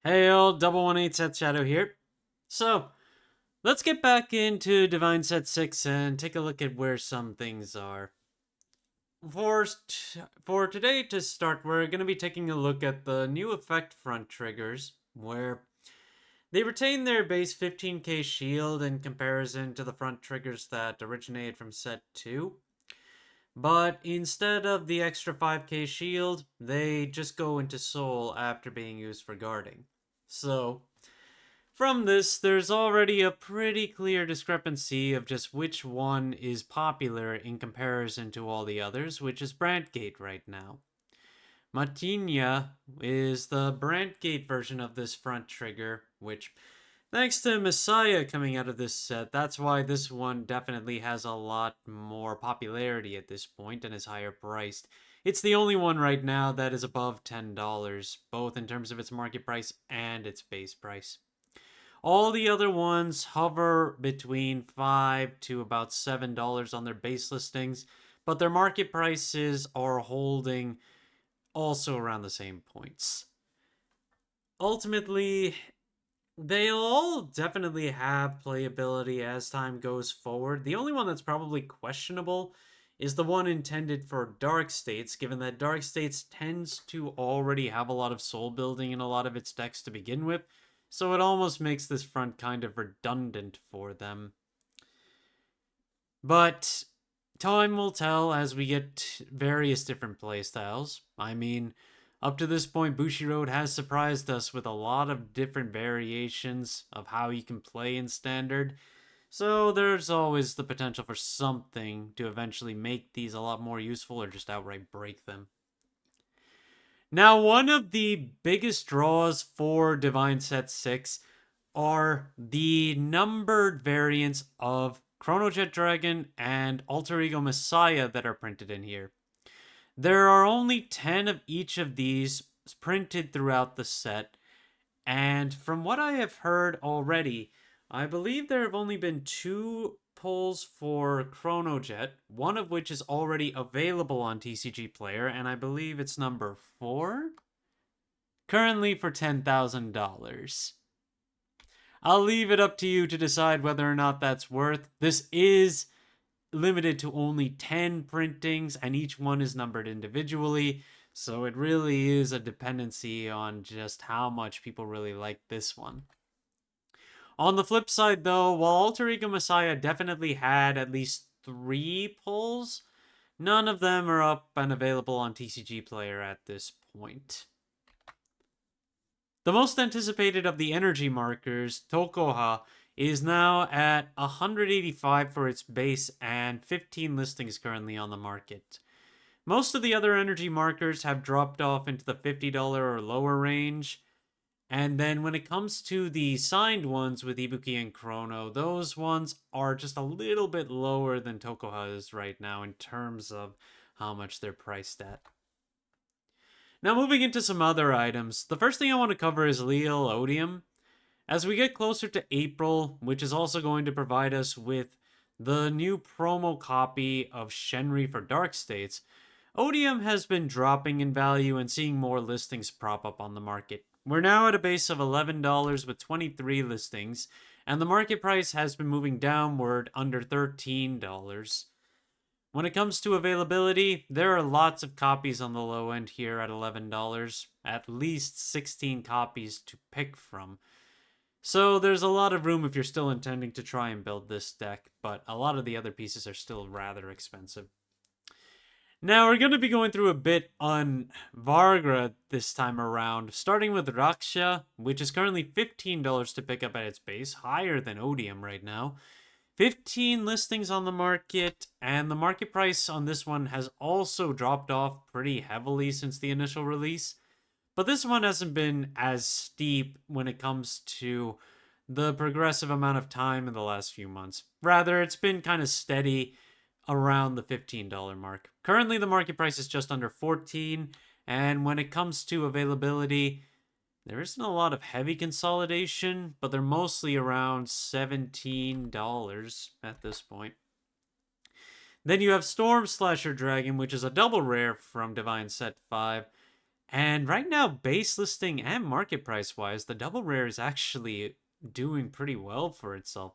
Hey, all, 118 Set Shadow here. So, let's get back into DivineZ 6 and take a look at where some things are. For today to start, we're going to be taking a look at the new effect front triggers, where they retain their base 15k shield in comparison to the front triggers that originated from set 2. But instead of the extra 5k shield, they just go into soul after being used for guarding. So, from this, there's already a pretty clear discrepancy of just which one is popular in comparison to all the others, which is Brandgate right now. Matinia is the Brandgate version of this front trigger, which, thanks to Messiah coming out of this set, that's why this one definitely has a lot more popularity at this point and is higher priced. It's the only one right now that is above $10, both in terms of its market price and its base price. All the other ones hover between $5 to about $7 on their base listings, but their market prices are holding also around the same points. Ultimately, they'll all definitely have playability as time goes forward. The only one that's probably questionable is the one intended for Dark States, given that Dark States tends to already have a lot of soul building in a lot of its decks to begin with, so it almost makes this front kind of redundant for them. But time will tell as we get various different playstyles. I mean, up to this point, Bushiroad has surprised us with a lot of different variations of how you can play in Standard. So there's always the potential for something to eventually make these a lot more useful or just outright break them. Now, one of the biggest draws for DivineZ 6 are the numbered variants of Chronojet Dragon and Alter Ego Messiah that are printed in here. There are only 10 of each of these printed throughout the set, and from what I have heard already, I believe there have only been 2 pulls for Chronojet, one of which is already available on TCG Player, and I believe it's number 4? Currently for $10,000. I'll leave it up to you to decide whether or not that's worth. This is limited to only 10 printings, and each one is numbered individually, so it really is a dependency on just how much people really like this one. On the flip side, though, while Alter Ego Messiah definitely had at least 3 pulls, none of them are up and available on TCG Player at this point. The most anticipated of the energy markers, Tokoha, is now at 185 for its base and 15 listings currently on the market. Most of the other energy markers have dropped off into the $50 or lower range. And then when it comes to the signed ones with Ibuki and Chrono, those ones are just a little bit lower than Tokoha is right now in terms of how much they're priced at. Now moving into some other items, the first thing I want to cover is Liael-Odium. As we get closer to April, which is also going to provide us with the new promo copy of Shenri for Dark States, Odium has been dropping in value and seeing more listings prop up on the market. We're now at a base of $11 with 23 listings, and the market price has been moving downward under $13. When it comes to availability, there are lots of copies on the low end here at $11, at least 16 copies to pick from. So there's a lot of room if you're still intending to try and build this deck, but a lot of the other pieces are still rather expensive. Now we're going to be going through a bit on Varga this time around, starting with Raksha, which is currently $15 to pick up at its base, higher than Odium right now. 15 listings on the market, and the market price on this one has also dropped off pretty heavily since the initial release. But this one hasn't been as steep when it comes to the progressive amount of time in the last few months. Rather, it's been kind of steady around the $15 mark. Currently, the market price is just under $14, and when it comes to availability, there isn't a lot of heavy consolidation, but they're mostly around $17 at this point. Then you have Storm Slasher Dragon, which is a double rare from DivineZ 5, And right now, base listing and market price wise, the double rare is actually doing pretty well for itself.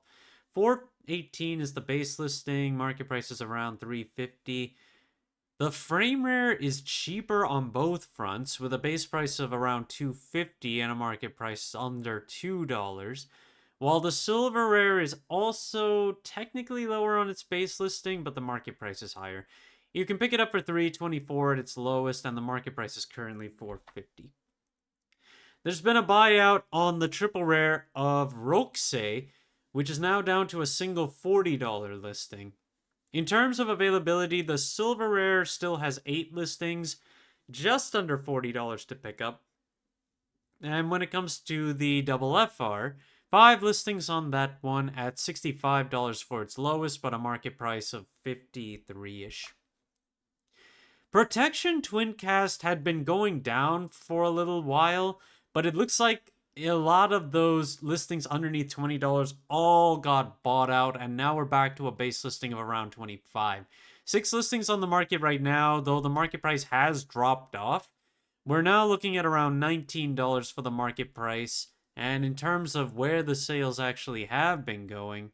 418 is the base listing, market price is around 350. The frame rare is cheaper on both fronts, with a base price of around 250 and a market price under $2. While the silver rare is also technically lower on its base listing, but the market price is higher. You can pick it up for 324 at its lowest, and the market price is currently 450. There's been a buyout on the triple rare of Roxy, which is now down to a single $40 listing. In terms of availability, the silver rare still has 8 listings, just under $40 to pick up. And when it comes to the double FR, 5 listings on that one at $65 for its lowest, but a market price of 53-ish. Protection Twincast had been going down for a little while, but it looks like a lot of those listings underneath $20 all got bought out, and now we're back to a base listing of around $25. 6 listings on the market right now, though the market price has dropped off. We're now looking at around $19 for the market price, and in terms of where the sales actually have been going,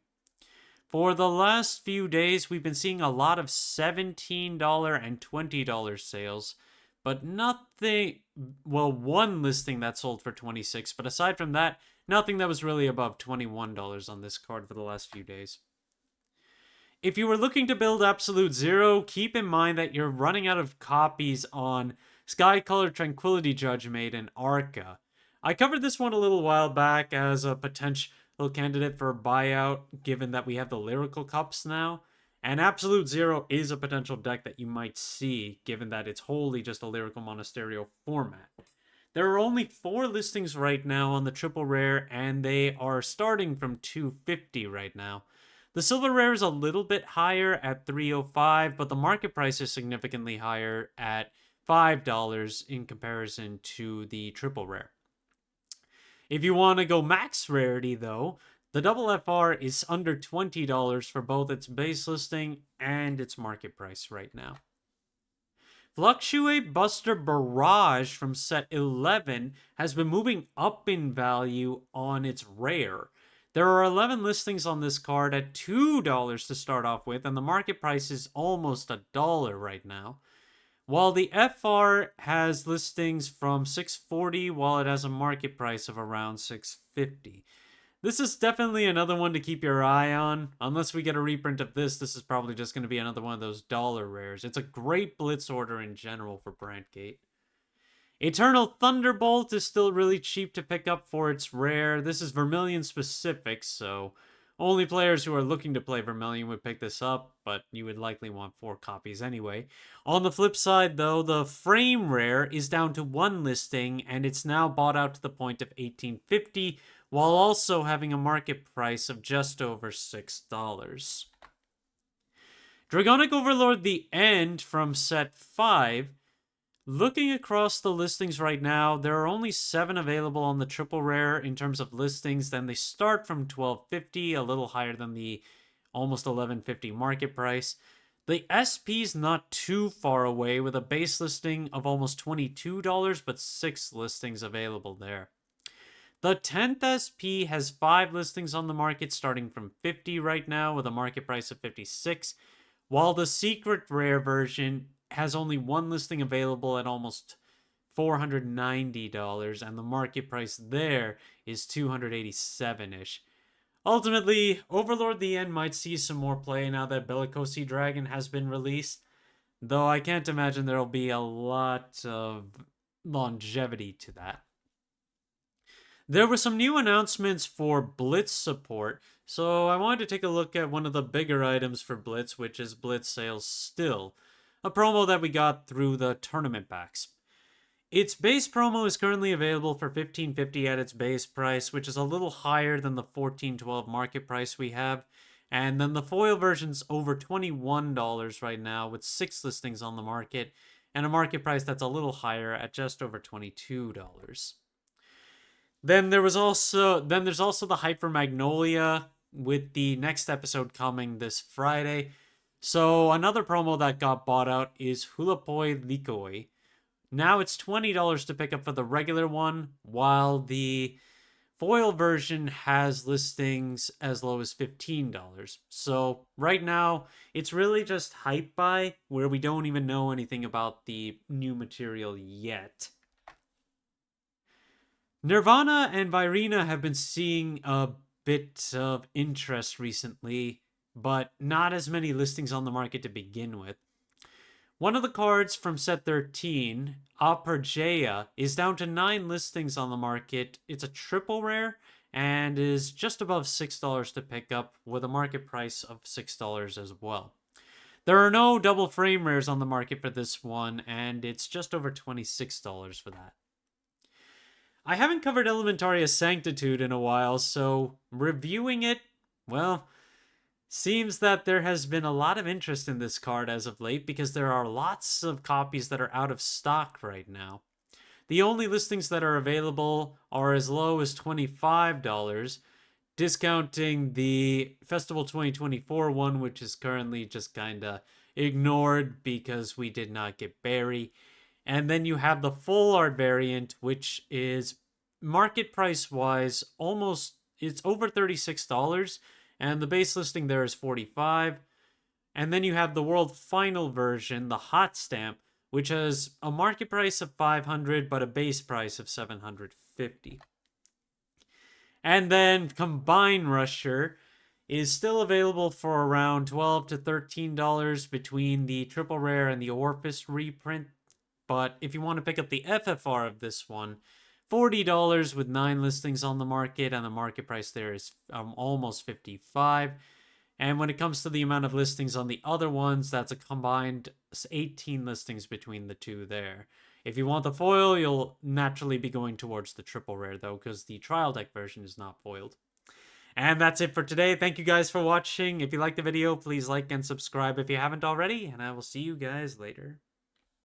for the last few days, we've been seeing a lot of $17 and $20 sales, but nothing, well, one listing that sold for $26, but aside from that, nothing that was really above $21 on this card for the last few days. If you were looking to build Absolute Zero, keep in mind that you're running out of copies on Sky Color Tranquility Judgmate and Arca. I covered this one a little while back as a potential candidate for a buyout, given that we have the Lyrical Cups now. And Absolute Zero is a potential deck that you might see, given that it's wholly just a Lyrical Monasterio format. There are only 4 listings right now on the triple rare, and they are starting from $250 right now. The silver rare is a little bit higher at $305, but the market price is significantly higher at $5 in comparison to the triple rare. If you want to go max rarity, though, the double FR is under $20 for both its base listing and its market price right now. Fluctuate Buster Barrage from set 11 has been moving up in value on its rare. There are 11 listings on this card at $2 to start off with, and the market price is almost $1 right now. While the FR has listings from $640, while it has a market price of around $650. This is definitely another one to keep your eye on. Unless we get a reprint of this, this is probably just going to be another one of those dollar rares. It's a great blitz order in general for Brandgate. Eternal Thunderbolt is still really cheap to pick up for its rare. This is Vermilion specific, so only players who are looking to play Vermilion would pick this up, but you would likely want 4 copies anyway. On the flip side, though, the frame rare is down to 1 listing, and it's now bought out to the point of $18.50, while also having a market price of just over $6. Dragonic Overlord The End from set 5. Looking across the listings right now, there are only 7 available on the triple rare in terms of listings. Then they start from $12.50, a little higher than the almost $11.50 market price. The SP's not too far away with a base listing of almost $22, but 6 listings available there. The 10th SP has 5 listings on the market starting from $50 right now with a market price of $56, while the secret rare version has only 1 listing available at almost $490, and the market price there is $287-ish. Ultimately, Overlord The End might see some more play now that Bellicosi Dragon has been released, though I can't imagine there'll be a lot of longevity to that. There were some new announcements for Blitz support, so I wanted to take a look at one of the bigger items for Blitz, which is Blitz Sales Still, a promo that we got through the tournament packs. Its base promo is currently available for $15.50 at its base price, which is a little higher than the $14.12 market price we have. And then the foil version's over $21 right now with 6 listings on the market and a market price that's a little higher at just over $22. Then there's also the Hyper Magnolia with the next episode coming this Friday. So another promo that got bought out is Hulapoi Likoi, Now it's $20 to pick up for the regular one, while the foil version has listings as low as $15. So right now, it's really just hype buy, where we don't even know anything about the new material yet. Nirvana and Virena have been seeing a bit of interest recently, but not as many listings on the market to begin with. One of the cards from set 13, Apergeia, is down to 9 listings on the market. It's a triple rare and is just above $6 to pick up, with a market price of $6 as well. There are no double frame rares on the market for this one, and it's just over $26 for that. I haven't covered Elementaria Sanctitude in a while, so reviewing it, well, seems that there has been a lot of interest in this card as of late because there are lots of copies that are out of stock right now. The only listings that are available are as low as $25, discounting the Festival 2024 one, which is currently just kinda ignored because we did not get Barry. And then you have the full art variant, which is market price wise almost, it's over $36, and the base listing there is $45. And then you have the world final version, the hot stamp, which has a market price of $500 but a base price of $750. And then Combine Rusher is still available for around $12 to $13 between the triple rare and the Orphis reprint. But if you want to pick up the FFR of this one, $40 with 9 listings on the market, and the market price there is almost $55. And when it comes to the amount of listings on the other ones, that's a combined 18 listings between the two there. If you want the foil, you'll naturally be going towards the triple rare, though, because the trial deck version is not foiled. And that's it for today. Thank you guys for watching. If you liked the video, please like and subscribe if you haven't already, and I will see you guys later.